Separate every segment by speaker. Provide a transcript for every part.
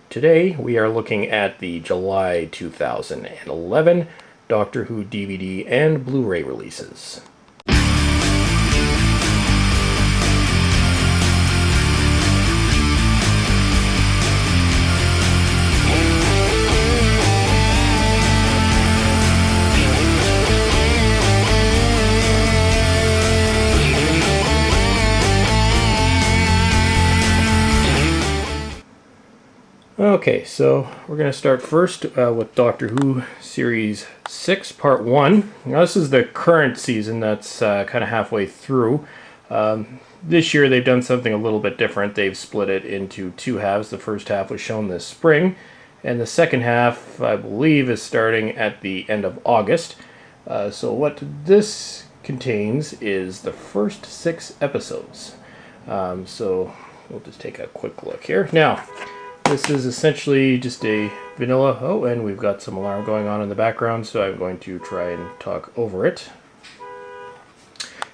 Speaker 1: Today we are looking at the July 2011 Doctor Who DVD and Blu-ray releases. Okay, so we're going to start first with Doctor Who Series 6, Part 1. Now, this is the current season that's kind of halfway through. This year they've done something a little bit different. They've split it into two halves. The first half was shown this spring, and the second half, I believe, is starting at the end of August. So what this contains is the first 6 episodes. So we'll just take a quick look here. Now, this is essentially just a vanilla... Oh, and we've got some alarm going on in the background, so I'm going to try and talk over it.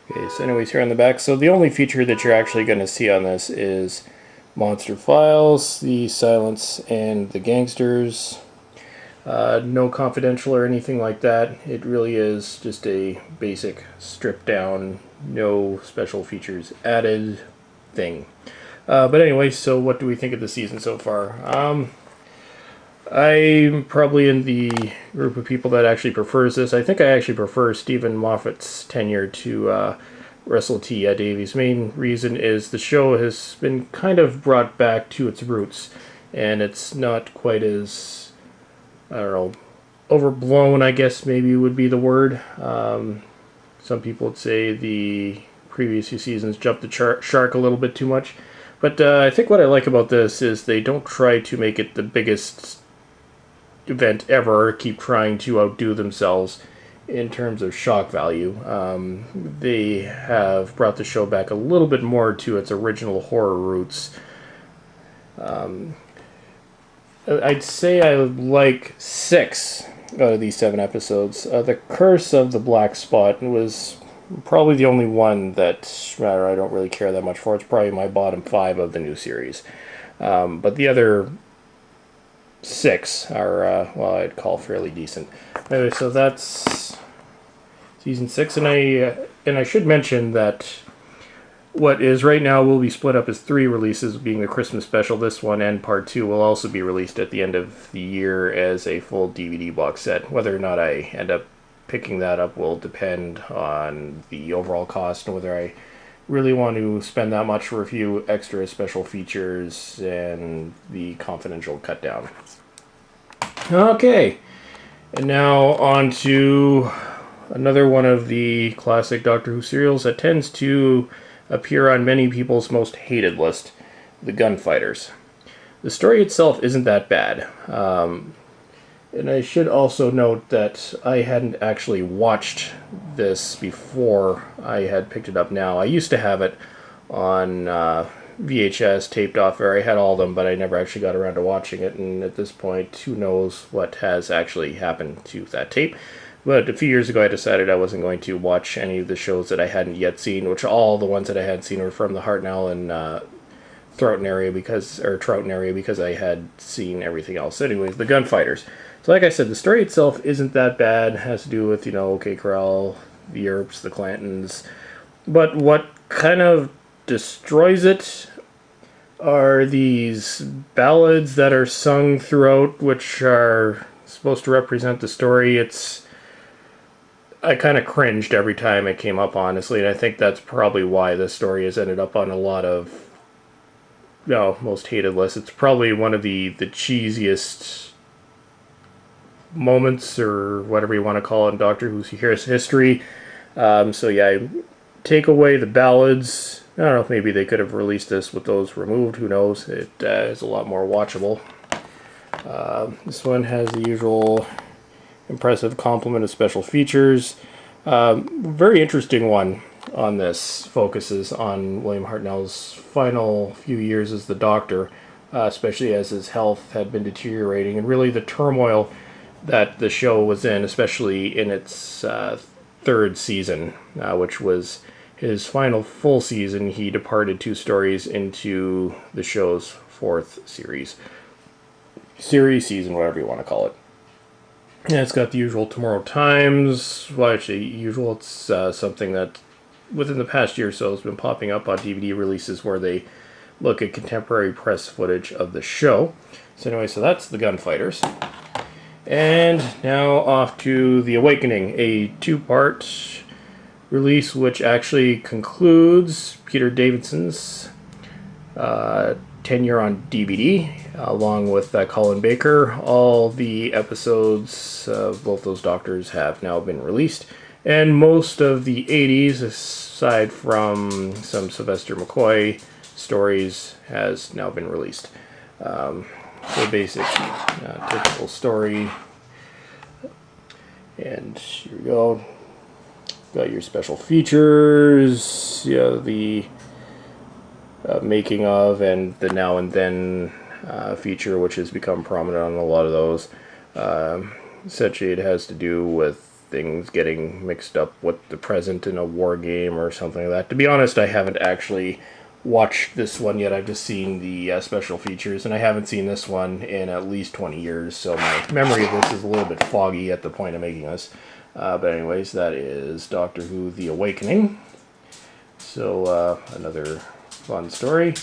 Speaker 1: Okay, so anyways, here on the back, so the only feature that you're actually going to see on this is Monster Files, the Silence, and the Gangsters. No confidential or anything like that. It really is just a basic stripped down, no special features added thing. But anyway, so what do we think of the season so far? I'm probably in the group of people that actually prefers this. I think I actually prefer Stephen Moffat's tenure to Russell T. Davies. Main reason is the show has been kind of brought back to its roots, and it's not quite as, I don't know, overblown, I guess maybe would be the word. Some people would say the previous few seasons jumped the shark a little bit too much. But I think what I like about this is they don't try to make it the biggest event ever, keep trying to outdo themselves in terms of shock value. They have brought the show back a little bit more to its original horror roots. I'd say I like 6 out of these 7 episodes. The Curse of the Black Spot was probably the only one that I don't really care that much for. It's probably my bottom 5 of the new series. But the other 6 are, well, I'd call fairly decent. Anyway, so that's season 6, and I should mention that what is right now will be split up as 3 releases, being the Christmas special. This one and Part 2 will also be released at the end of the year as a full DVD box set. Whether or not I end up picking that up will depend on the overall cost and whether I really want to spend that much for a few extra special features and the confidential cut down. Okay, and now on to another one of the classic Doctor Who serials that tends to appear on many people's most hated list, The Gunfighters. The story itself isn't that bad. And I should also note that I hadn't actually watched this before I had picked it up now. I used to have it on VHS, taped off there. I had all of them, but I never actually got around to watching it, and at this point, who knows what has actually happened to that tape. But a few years ago, I decided I wasn't going to watch any of the shows that I hadn't yet seen, which all the ones that I had seen were from the Hartnell and Troughton area because I had seen everything else. Anyways, The Gunfighters. So like I said, the story itself isn't that bad. It has to do with, OK Corral, the Earps, the Clantons. But what kind of destroys it are these ballads that are sung throughout, which are supposed to represent the story. I kind of cringed every time it came up, honestly, and I think that's probably why this story has ended up on a lot of most hated lists. It's probably one of the cheesiest moments, or whatever you want to call it, in Doctor Who's history. So yeah, take away the ballads. I don't know if maybe they could have released this with those removed. Who knows? It is a lot more watchable. This one has the usual impressive complement of special features. Very interesting one on this focuses on William Hartnell's final few years as the Doctor, especially as his health had been deteriorating, and really the turmoil that the show was in, especially in its 3rd season, which was his final full season. He departed 2 stories into the show's 4th series. series, season, whatever you want to call it. And it's got the usual Tomorrow Times. Well, actually, usual. It's something that within the past year or so has been popping up on DVD releases where they look at contemporary press footage of the show. So anyway, so that's The Gunfighters. And now off to The Awakening, a 2-part release which actually concludes Peter Davidson's tenure on DVD, along with Colin Baker. All the episodes of both those Doctors have now been released, and most of the 80s, aside from some Sylvester McCoy stories, has now been released. So basic, typical story. And here we go. Got your special features, the making of, and the now and then feature, which has become prominent on a lot of those. Essentially, it has to do with things getting mixed up with the present in a war game or something like that. To be honest, I haven't actually watched this one yet. I've just seen the special features, and I haven't seen this one in at least 20 years, so my memory of this is a little bit foggy at the point of making this. But anyways, that is Doctor Who The Awakening. So another fun story,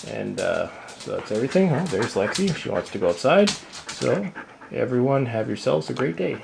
Speaker 1: and so that's everything. Oh, there's Lexi. She wants to go outside. So everyone, have yourselves a great day.